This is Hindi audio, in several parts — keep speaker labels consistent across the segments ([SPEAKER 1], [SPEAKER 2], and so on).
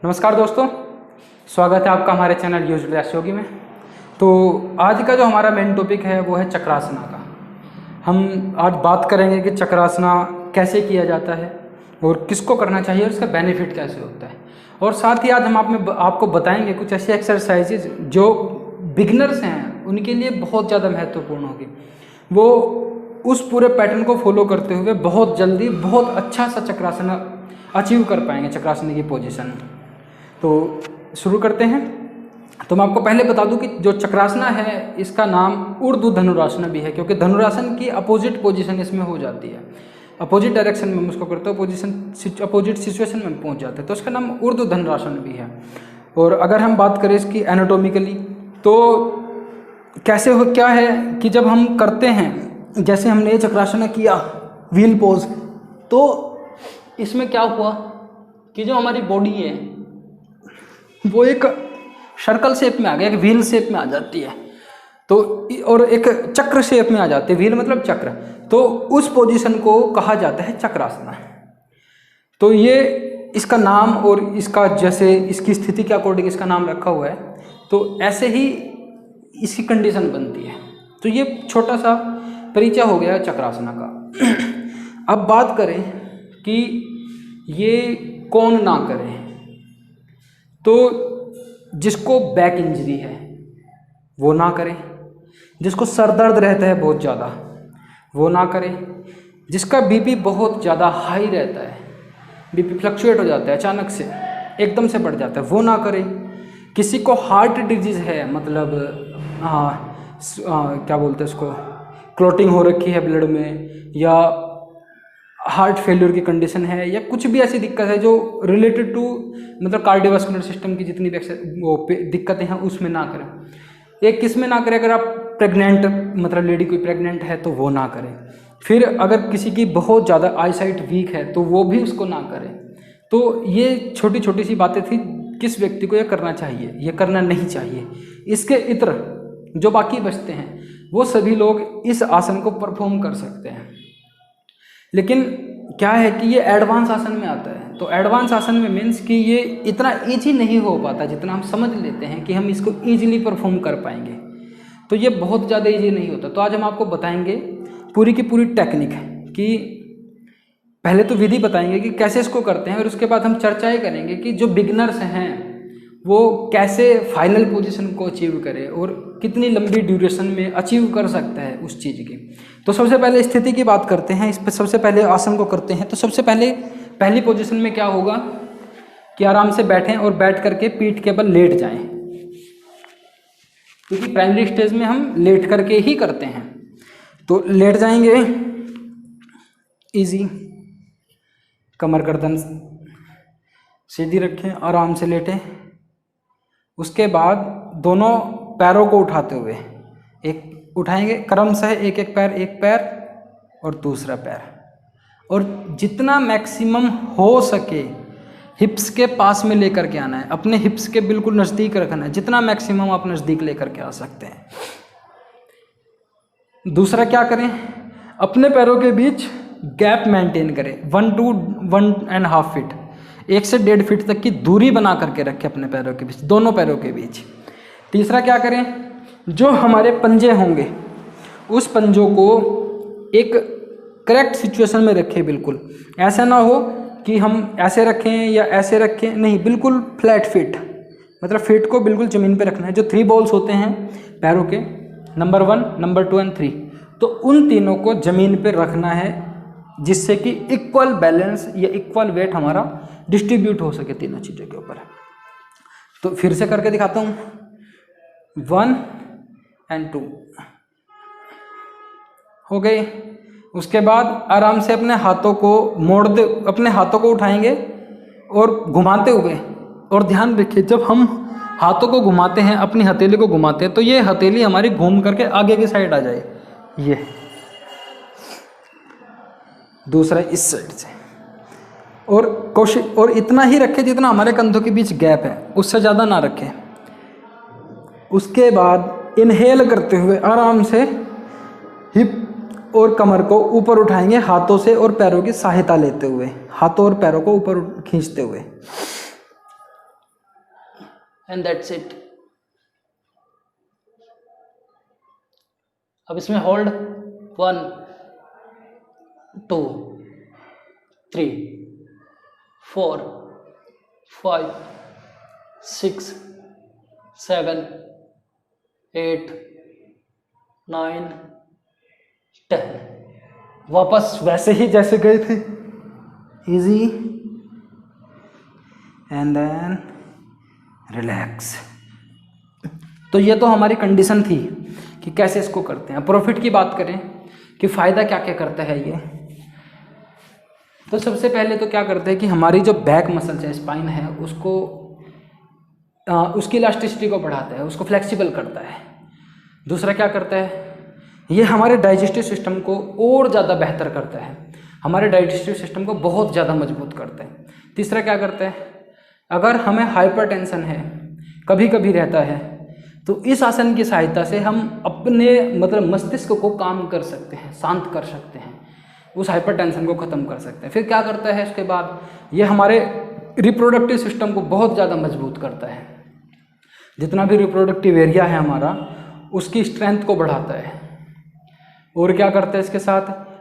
[SPEAKER 1] नमस्कार दोस्तों, स्वागत है आपका हमारे चैनल यूज रिलैक्स योगी में। तो आज का जो हमारा मेन टॉपिक है वो है चक्रासना का। हम आज बात करेंगे कि चक्रासना कैसे किया जाता है और किसको करना चाहिए और इसका बेनिफिट कैसे होता है। और साथ ही आज हम आपको बताएंगे कुछ ऐसी एक्सरसाइजेज जो बिगनर्स हैं उनके लिए बहुत ज़्यादा महत्वपूर्ण होगी। वो उस पूरे पैटर्न को फॉलो करते हुए बहुत जल्दी बहुत अच्छा सा चक्रासना अचीव कर पाएंगे, चक्रासन की पोजीशन। तो शुरू करते हैं। तो मैं आपको पहले बता दूं कि जो चक्रासना है इसका नाम ऊर्ध्व धनुरासन भी है, क्योंकि धनुरासन की अपोजिट पोजीशन इसमें हो जाती है। अपोजिट डायरेक्शन में हम उसको करते हैं, अपोजिट सिचुएशन में पहुंच जाते हैं, तो इसका नाम ऊर्ध्व धनुरासन भी है। और अगर हम बात करें इसकी एनाटॉमिकली तो कैसे हो, क्या है कि जब हम करते हैं, जैसे हमने ये चक्रासन किया व्हील पोज, तो इसमें क्या हुआ कि जो हमारी बॉडी है वो एक सर्कल शेप में आ गया, एक व्हील शेप में आ जाती है, तो और एक चक्र शेप में आ जाती है। व्हील मतलब चक्र, तो उस पोजीशन को कहा जाता है चक्रासना। तो ये इसका नाम और इसका जैसे इसकी स्थिति के अकॉर्डिंग इसका नाम रखा हुआ है, तो ऐसे ही इसकी कंडीशन बनती है। तो ये छोटा सा परिचय हो गया चक्रासना का। अब बात करें कि ये कौन ना करे, तो जिसको बैक इंजरी है वो ना करे, जिसको सर दर्द रहता है बहुत ज़्यादा वो ना करे, जिसका बीपी बहुत ज़्यादा हाई रहता है, बीपी फ्लक्चुएट हो जाता है अचानक से एकदम से बढ़ जाता है, वो ना करे। किसी को हार्ट डिजीज़ है, मतलब क्या बोलते हैं उसको, क्लॉटिंग हो रखी है ब्लड में, या हार्ट फेल्योर की कंडीशन है, या कुछ भी ऐसी दिक्कत है जो रिलेटेड टू मतलब कार्डियोवास्कुलर सिस्टम की जितनी भी दिक्कतें हैं उसमें ना करें। एक किस में ना करें, अगर आप प्रेग्नेंट मतलब लेडी कोई प्रेग्नेंट है तो वो ना करें। फिर अगर किसी की बहुत ज़्यादा आईसाइट वीक है तो वो भी उसको ना करें। तो ये छोटी छोटी सी बातें थी, किस व्यक्ति को ये करना चाहिए, ये करना नहीं चाहिए। इसके इतर जो बाकी बचते हैं वो सभी लोग इस आसन को परफॉर्म कर सकते हैं। लेकिन क्या है कि ये एडवांस आसन में आता है, तो एडवांस आसन में मीन्स कि ये इतना ईजी नहीं हो पाता जितना हम समझ लेते हैं कि हम इसको ईजिली परफॉर्म कर पाएंगे। तो ये बहुत ज़्यादा ईजी नहीं होता। तो आज हम आपको बताएंगे पूरी की पूरी टेक्निक कि पहले तो विधि बताएंगे कि कैसे इसको करते हैं, और उसके बाद हम चर्चाएं करेंगे कि जो बिगनर्स हैं वो कैसे फाइनल पोजीशन को अचीव करे और कितनी लंबी ड्यूरेशन में अचीव कर सकता है उस चीज़ की। तो सबसे पहले स्थिति की बात करते हैं, इस पर सबसे पहले आसन को करते हैं। तो सबसे पहले पहली पोजीशन में क्या होगा कि आराम से बैठें और बैठ करके पीठ के बल लेट जाएं, क्योंकि प्राइमरी स्टेज में हम लेट करके ही करते हैं। तो लेट जाएंगे, इजी, कमर गर्दन सीधी रखें, आराम से लेटें। उसके बाद दोनों पैरों को उठाते हुए एक उठाएंगे क्रमशः, एक पैर और दूसरा पैर, और जितना मैक्सिमम हो सके हिप्स के पास में लेकर के आना है, अपने हिप्स के बिल्कुल नज़दीक रखना है, जितना मैक्सिमम आप नज़दीक लेकर के आ सकते हैं। दूसरा क्या करें, अपने पैरों के बीच गैप मेंटेन करें 1 to 1.5 फीट, 1 से 1.5 फीट तक की दूरी बना करके रखें अपने पैरों के बीच, दोनों पैरों के बीच। तीसरा क्या करें, जो हमारे पंजे होंगे उस पंजों को एक करेक्ट सिचुएशन में रखें। बिल्कुल ऐसा ना हो कि हम ऐसे रखें या ऐसे रखें, नहीं, बिल्कुल फ्लैट फिट, मतलब फिट को बिल्कुल ज़मीन पे रखना है। जो 3 बॉल्स होते हैं पैरों के, नंबर 1, नंबर 2 एंड 3, तो उन तीनों को ज़मीन पे रखना है, जिससे कि इक्वल बैलेंस या इक्वल वेट हमारा डिस्ट्रीब्यूट हो सके तीनों चीज़ों के ऊपर। तो फिर से करके दिखाता हूँ, 1 एंड 2 हो गए। उसके बाद आराम से अपने हाथों को अपने हाथों को उठाएंगे और घुमाते हुए, और ध्यान रखिए जब हम हाथों को घुमाते हैं, अपनी हथेली को घुमाते हैं, तो ये हथेली हमारी घूम करके आगे की साइड आ जाए, ये दूसरा इस साइड से, और कोशिश और इतना ही रखें जितना हमारे कंधों के बीच गैप है, उससे ज़्यादा ना रखें। उसके बाद इनहेल करते हुए आराम से हिप और कमर को ऊपर उठाएंगे हाथों से और पैरों की सहायता लेते हुए, हाथों और पैरों को ऊपर खींचते हुए।
[SPEAKER 2] And that's it. अब इसमें होल्ड 1 2 3 4 5 6 7 8 9 10।
[SPEAKER 1] वापस वैसे ही जैसे गए थे, इजी एंड देन रिलैक्स। तो ये तो हमारी कंडीशन थी कि कैसे इसको करते हैं। प्रॉफिट की बात करें कि फ़ायदा क्या क्या करता है ये, तो सबसे पहले तो क्या करते हैं कि हमारी जो बैक मसल्स है, स्पाइन है, उसको उसकी इलास्टिसिटी को बढ़ाता है, उसको फ्लेक्सिबल करता है। दूसरा क्या करता है, ये हमारे डाइजेस्टिव सिस्टम को और ज़्यादा बेहतर करता है, हमारे डाइजेस्टिव सिस्टम को बहुत ज़्यादा मजबूत करता है। तीसरा क्या करता है, अगर हमें हाइपरटेंशन है, कभी कभी रहता है, तो इस आसन की सहायता से हम अपने मतलब मस्तिष्क को काम कर सकते हैं, शांत कर सकते हैं, उस हाइपरटेंशन को ख़त्म कर सकते हैं। फिर क्या करता है इसके बाद, ये हमारे रिप्रोडक्टिव सिस्टम को बहुत ज़्यादा मजबूत करता है। जितना भी रिप्रोडक्टिव एरिया है हमारा, उसकी स्ट्रेंथ को बढ़ाता है। और क्या करता है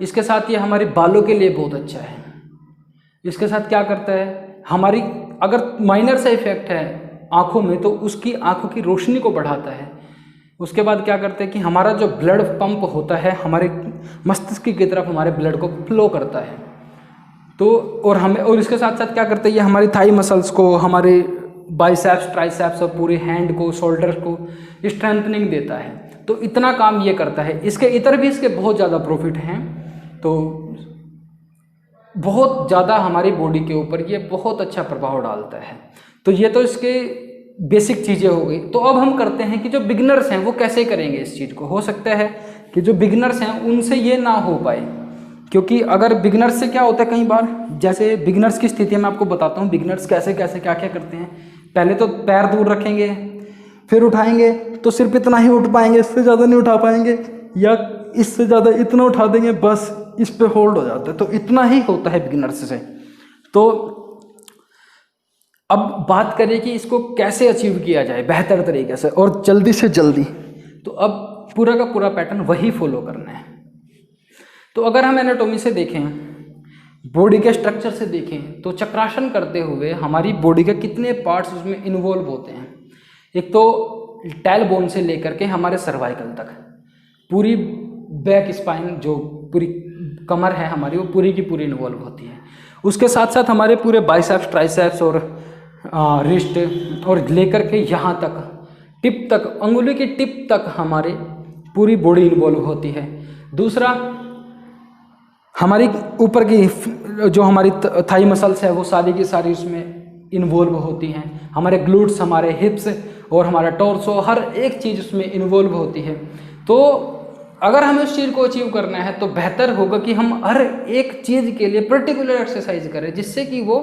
[SPEAKER 1] इसके साथ ये हमारे बालों के लिए बहुत अच्छा है। इसके साथ क्या करता है, हमारी अगर माइनर सा इफेक्ट है आँखों में, तो उसकी आँखों की रोशनी को बढ़ाता है। उसके बाद क्या करते हैं कि हमारा जो ब्लड पंप होता है, हमारे मस्तिष्क की तरफ हमारे ब्लड को फ्लो करता है। तो और इसके साथ साथ क्या करते हैं, ये हमारी थाई मसल्स को, हमारे बाइसेप्स, ट्राइसेप्स और पूरे हैंड को, शोल्डर को स्ट्रेंथनिंग देता है। तो इतना काम ये करता है। इसके इतर भी इसके बहुत ज़्यादा प्रॉफिट हैं, तो बहुत ज़्यादा हमारी बॉडी के ऊपर ये बहुत अच्छा प्रभाव डालता है। तो ये तो इसके बेसिक चीज़ें हो गई। तो अब हम करते हैं कि जो बिगनर्स हैं वो कैसे करेंगे इस चीज़ को। हो सकता है कि जो बिगनर्स हैं उनसे ये ना हो पाए, क्योंकि अगर बिगनर्स से क्या होता है, कई बार जैसे बिगनर्स की स्थिति मैं आपको बताता हूँ बिगनर्स कैसे कैसे क्या क्या करते हैं। पहले तो पैर दूर रखेंगे, फिर उठाएंगे तो सिर्फ इतना ही उठ पाएंगे, इससे ज़्यादा नहीं उठा पाएंगे, या इससे ज़्यादा इतना उठा देंगे, बस इस पे होल्ड हो जाता है। तो इतना ही होता है बिगिनर्स से। तो अब बात करें कि इसको कैसे अचीव किया जाए बेहतर तरीके से और जल्दी से जल्दी। तो अब पूरा का पूरा पैटर्न वही फॉलो करना है। तो अगर हम एनाटॉमी से देखें, बॉडी के स्ट्रक्चर से देखें, तो चक्रासन करते हुए हमारी बॉडी के कितने पार्ट्स उसमें इन्वॉल्व होते हैं। एक तो टैल बोन से लेकर के हमारे सर्वाइकल तक, पूरी बैक स्पाइन जो पूरी कमर है हमारी, वो पूरी की पूरी इन्वॉल्व होती है। उसके साथ साथ हमारे पूरे बाइसेप्स, ट्राइसेप्स और रिस्ट और लेकर के यहाँ तक टिप तक, अंगुली की टिप तक हमारी पूरी बॉडी इन्वॉल्व होती है। दूसरा, हमारी ऊपर की जो हमारी थाई मसल्स है वो सारी की सारी उसमें इन्वॉल्व होती हैं। हमारे ग्लूट्स, हमारे हिप्स और हमारा टॉर्सो, हर एक चीज़ उसमें इन्वॉल्व होती है। तो अगर हमें उस चीज़ को अचीव करना है तो बेहतर होगा कि हम हर एक चीज़ के लिए पर्टिकुलर एक्सरसाइज करें, जिससे कि वो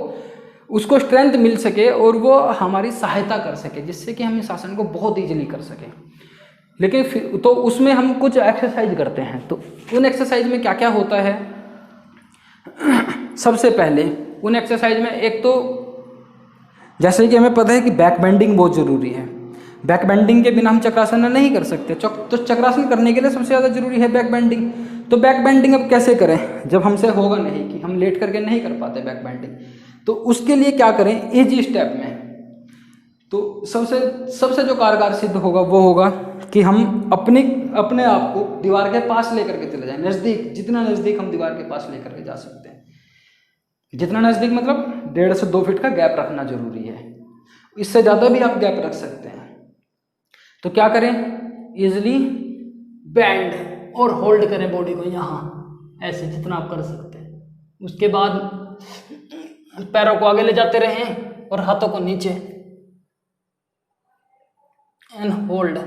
[SPEAKER 1] उसको स्ट्रेंथ मिल सके और वो हमारी सहायता कर सके, जिससे कि हम इस आसन को बहुत ईजिली कर सकें। लेकिन फिर तो उसमें हम कुछ एक्सरसाइज करते हैं। तो उन एक्सरसाइज में क्या क्या होता है, सबसे पहले उन एक्सरसाइज में एक तो जैसे कि हमें पता है कि बैक बेंडिंग बहुत ज़रूरी है। बैक बेंडिंग के बिना हम चक्रासन नहीं कर सकते। तो चक्रासन करने के लिए सबसे ज़्यादा जरूरी है बैक बेंडिंग। तो बैक बेंडिंग अब कैसे करें जब हमसे होगा नहीं, कि हम लेट करके नहीं कर पाते बैक बेंडिंग। तो उसके लिए क्या करें, इजी स्टेप में तो सबसे जो कारगर सिद्ध होगा वो होगा कि हम अपने आप को दीवार के पास लेकर के चले जाएं, नज़दीक, जितना नज़दीक हम दीवार के पास लेकर के जा सकते हैं। जितना नज़दीक मतलब 1.5 से 2 फीट का गैप रखना जरूरी है। इससे ज़्यादा भी आप गैप रख सकते हैं। तो क्या करें, इजिली
[SPEAKER 2] बैंड और होल्ड करें बॉडी को यहाँ, ऐसे जितना आप कर सकते हैं। उसके बाद पैरों को आगे ले जाते रहें और हाथों को नीचे, एंड होल्ड।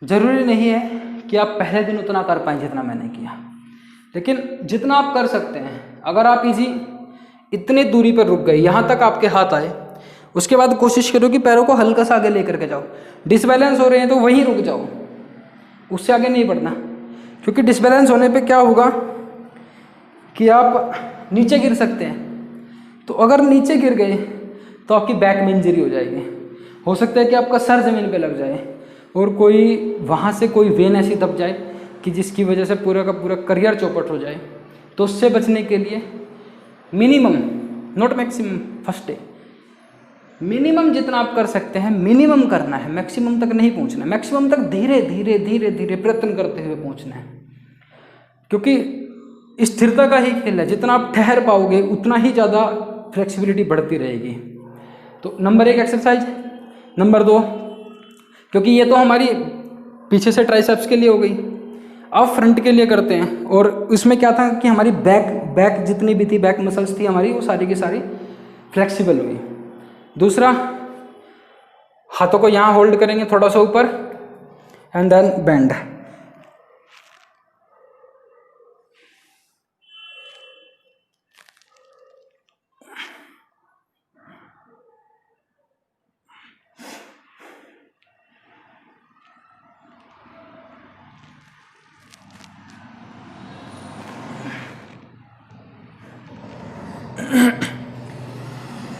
[SPEAKER 1] जरूरी नहीं है कि आप पहले दिन उतना कर पाएँ जितना मैंने किया, लेकिन जितना आप कर सकते हैं। अगर आप इतनी दूरी पर रुक गए, यहाँ तक आपके हाथ आए उसके बाद कोशिश करो कि पैरों को हल्का सा आगे लेकर के जाओ। डिसबैलेंस हो रहे हैं तो वहीं रुक जाओ, उससे आगे नहीं बढ़ना, क्योंकि डिसबैलेंस होने पे क्या होगा कि आप नीचे गिर सकते हैं। तो अगर नीचे गिर गए तो आपकी बैक में इंजरी हो जाएगी, हो सकता है कि आपका सर ज़मीन पे लग जाए और कोई वहाँ से कोई वेन ऐसी दब जाए कि जिसकी वजह से पूरा का पूरा करियर चौपट हो जाए। तो उससे बचने के लिए minimum, not maximum, first day minimum जितना आप कर सकते हैं मिनिमम करना है, मैक्सिमम तक नहीं पहुंचना है। मैक्सिमम तक धीरे धीरे धीरे धीरे प्रयत्न करते हुए पहुंचना है, क्योंकि स्थिरता का ही खेल है। जितना आप ठहर पाओगे उतना ही ज़्यादा फ्लेक्सिबिलिटी बढ़ती रहेगी। तो नंबर 1 एक्सरसाइज। नंबर 2, क्योंकि ये तो हमारी पीछे से ट्राइसेप्स के लिए हो गई, अब फ्रंट के लिए करते हैं। और इसमें क्या था कि हमारी बैक जितनी भी थी, बैक मसल्स थी हमारी, वो सारी की सारी फ्लेक्सिबल हुई। दूसरा, हाथों को यहाँ होल्ड करेंगे थोड़ा सा ऊपर एंड देन बेंड।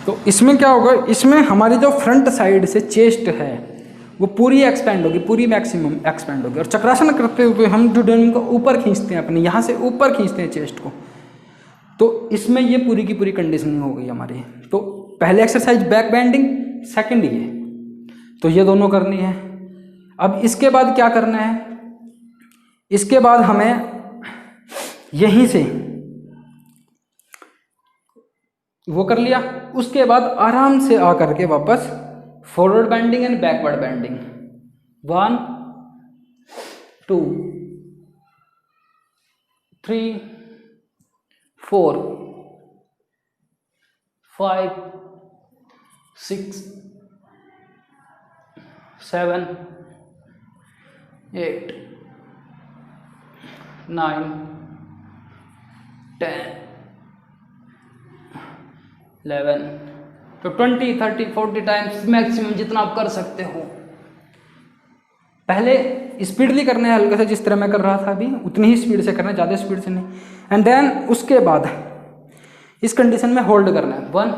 [SPEAKER 1] तो इसमें क्या होगा, इसमें हमारी जो फ्रंट साइड से चेस्ट है वो पूरी एक्सपेंड होगी, पूरी मैक्सिमम एक्सपेंड होगी। और चक्रासन करते हुए हम ड्यूडेनम को ऊपर खींचते हैं, अपने यहाँ से ऊपर खींचते हैं चेस्ट को। तो इसमें ये पूरी की पूरी कंडीशनिंग हो गई हमारी। तो पहले एक्सरसाइज बैक बेंडिंग, सेकंड ये, तो ये दोनों करनी है। अब इसके बाद क्या करना है, इसके बाद हमें यहीं से वो कर लिया, उसके बाद आराम से आकर के वापस forward bending and backward bending. 1 2 3 4 5 6 7 8 9 10 11। तो 20 30 40 टाइम्स मैक्सिमम जितना आप कर सकते हो। पहले स्पीडली करना है, हल्का सा, जिस तरह मैं कर रहा था अभी उतनी ही स्पीड से करना है, ज़्यादा स्पीड से नहीं। एंड देन उसके बाद इस कंडीशन में होल्ड करना है 1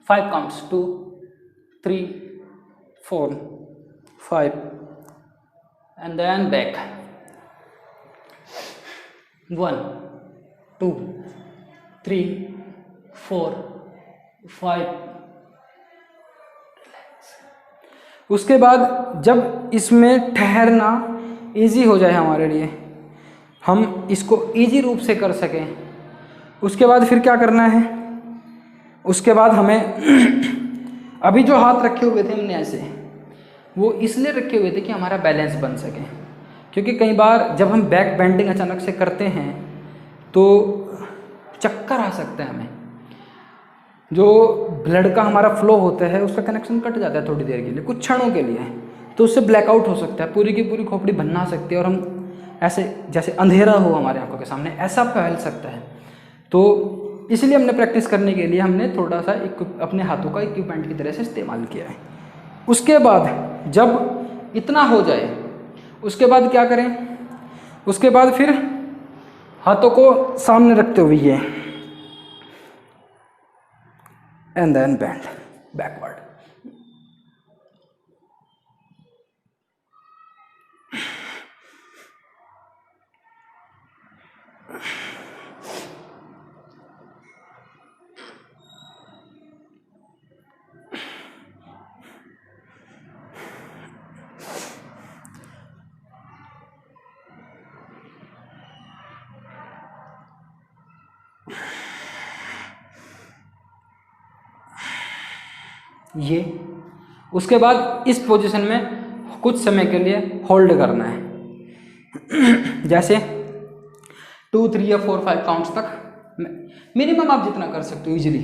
[SPEAKER 1] 5 काउंट्स 2 3 4 5 एंड देन बैक 1 2 3 4 5। उसके बाद जब इसमें ठहरना इजी हो जाए हमारे लिए, हम इसको इजी रूप से कर सकें, उसके बाद फिर क्या करना है, उसके बाद हमें अभी जो हाथ रखे हुए थे हमने ऐसे, वो इसलिए रखे हुए थे कि हमारा बैलेंस बन सके। क्योंकि कई बार जब हम बैक बेंडिंग अचानक से करते हैं तो चक्कर आ सकता है हमें, जो ब्लड का हमारा फ्लो होता है उसका कनेक्शन कट जाता है थोड़ी देर के लिए, कुछ क्षणों के लिए, तो उससे ब्लैकआउट हो सकता है, पूरी की पूरी खोपड़ी बनना सकती है और हम ऐसे जैसे अंधेरा हो हमारे आंखों के सामने ऐसा फैल सकता है। तो इसलिए हमने प्रैक्टिस करने के लिए हमने थोड़ा सा अपने हाथों का इक्विपमेंट की तरह से इस्तेमाल किया है। उसके बाद जब इतना हो जाए उसके बाद क्या करें, उसके बाद फिर हाथों को सामने रखते हुए ये and then bend backward। ये उसके बाद इस पोजीशन में कुछ समय के लिए होल्ड करना है, जैसे 2 3 या 4 5 काउंट्स तक मिनिमम आप जितना कर सकते हो easily.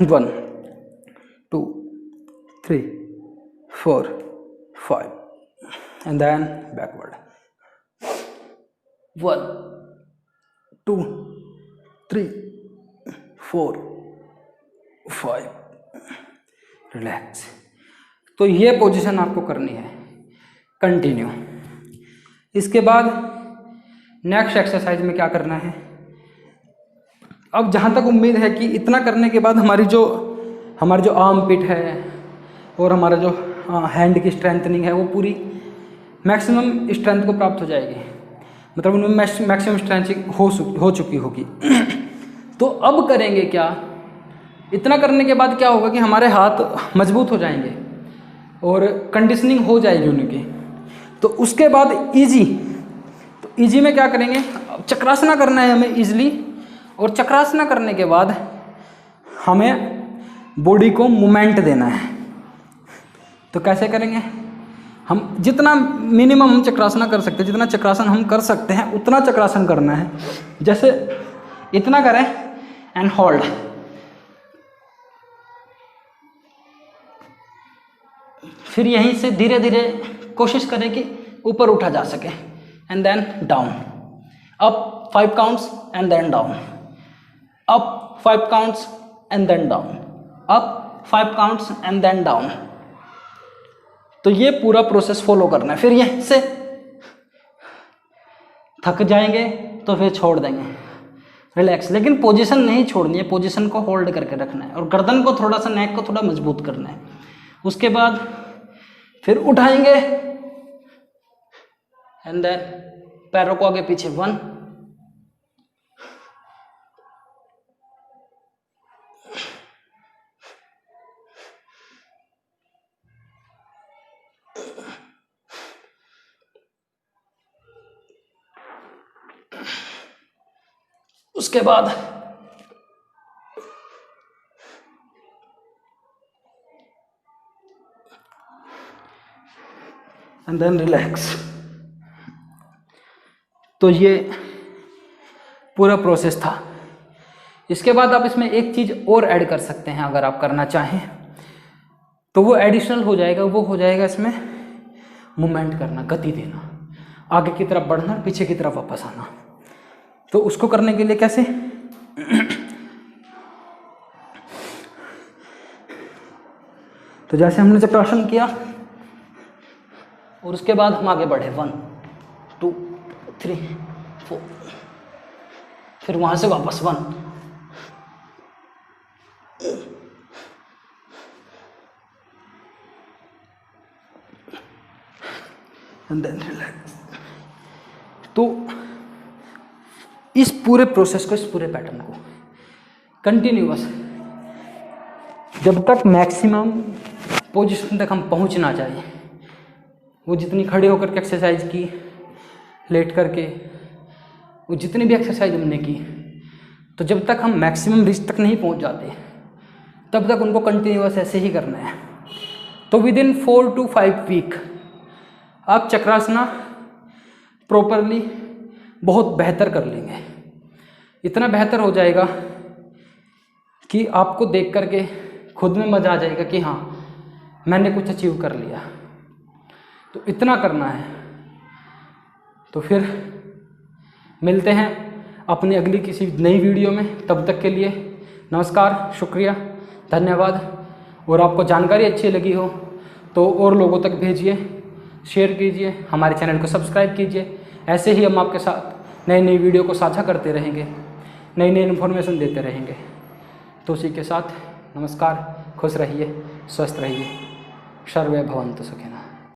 [SPEAKER 1] One 2 3 4 5 and then backward. 1 2 3 4 5। Relax. तो ये पोजीशन आपको करनी है, कंटिन्यू। इसके बाद नेक्स्ट एक्सरसाइज में क्या करना है, अब जहाँ तक उम्मीद है कि इतना करने के बाद हमारी जो आर्म पिट है और हमारा जो हैंड की स्ट्रेंथनिंग है वो पूरी मैक्सिमम स्ट्रेंथ को प्राप्त हो जाएगी, मतलब उनमें मैक्सिमम स्ट्रेंथ हो चुकी होगी। तो अब करेंगे क्या, इतना करने के बाद क्या होगा कि हमारे हाथ मजबूत हो जाएंगे और कंडीशनिंग हो जाएगी उनकी। तो उसके बाद इजी, तो इजी में क्या करेंगे, अब चक्रासना करना है हमें इजली, और चक्रासना करने के बाद हमें बॉडी को मूवमेंट देना है। तो कैसे करेंगे, हम जितना मिनिमम हम चक्रासना कर सकते हैं, जितना चक्रासन हम कर सकते हैं उतना चक्रासन करना है। जैसे इतना करें एंड होल्ड, फिर यहीं से धीरे धीरे कोशिश करें कि ऊपर उठा जा सके, and then down, up 5 counts and then down, up 5 counts and then down, up 5 counts and then down. तो ये पूरा प्रोसेस फॉलो करना है। फिर यहीं से थक जाएंगे तो फिर छोड़ देंगे, रिलैक्स, लेकिन पोजीशन नहीं छोड़नी है, पोजीशन को होल्ड करके रखना है और गर्दन को थोड़ा सा, नेक को थोड़ा मजबूत करना है। उसके बाद फिर उठाएंगे एंड देन पैरों को आगे पीछे 1 उसके बाद एंड देन रिलैक्स। तो ये पूरा प्रोसेस था। इसके बाद आप इसमें एक चीज़ और ऐड कर सकते हैं अगर आप करना चाहें, तो वो एडिशनल हो जाएगा, वो हो जाएगा इसमें मूवमेंट करना, गति देना, आगे की तरफ बढ़ना, पीछे की तरफ वापस आना। तो उसको करने के लिए कैसे, तो जैसे हमने चक्रासन किया और उसके बाद हम आगे बढ़े 1 2 3 4, फिर वहां से वापस 1 एंड देन रिलैक्स। तो इस पूरे प्रोसेस को, इस पूरे पैटर्न को कंटिन्यूअस जब तक मैक्सिमम पोजीशन तक हम पहुंच ना जाए, वो जितनी खड़े होकर के एक्सरसाइज की, लेट करके, वो जितनी भी एक्सरसाइज हमने की, तो जब तक हम मैक्सिमम रिच तक नहीं पहुंच जाते तब तक उनको कंटिन्यूअस ऐसे ही करना है। तो विद इन 4 to 5 वीक आप चक्रासना प्रॉपरली बहुत बेहतर कर लेंगे। इतना बेहतर हो जाएगा कि आपको देख करके खुद में मज़ा आ जाएगा कि हाँ मैंने कुछ अचीव कर लिया। तो इतना करना है। तो फिर मिलते हैं अपनी अगली किसी नई वीडियो में। तब तक के लिए नमस्कार, शुक्रिया, धन्यवाद। और आपको जानकारी अच्छी लगी हो तो और लोगों तक भेजिए, शेयर कीजिए, हमारे चैनल को सब्सक्राइब कीजिए। ऐसे ही हम आपके साथ नई नई वीडियो को साझा करते रहेंगे, नई नई इन्फॉर्मेशन देते रहेंगे। तो उसी के साथ नमस्कार, खुश रहिए, स्वस्थ रहिए, सर्वे भवन्तु सुखिनः।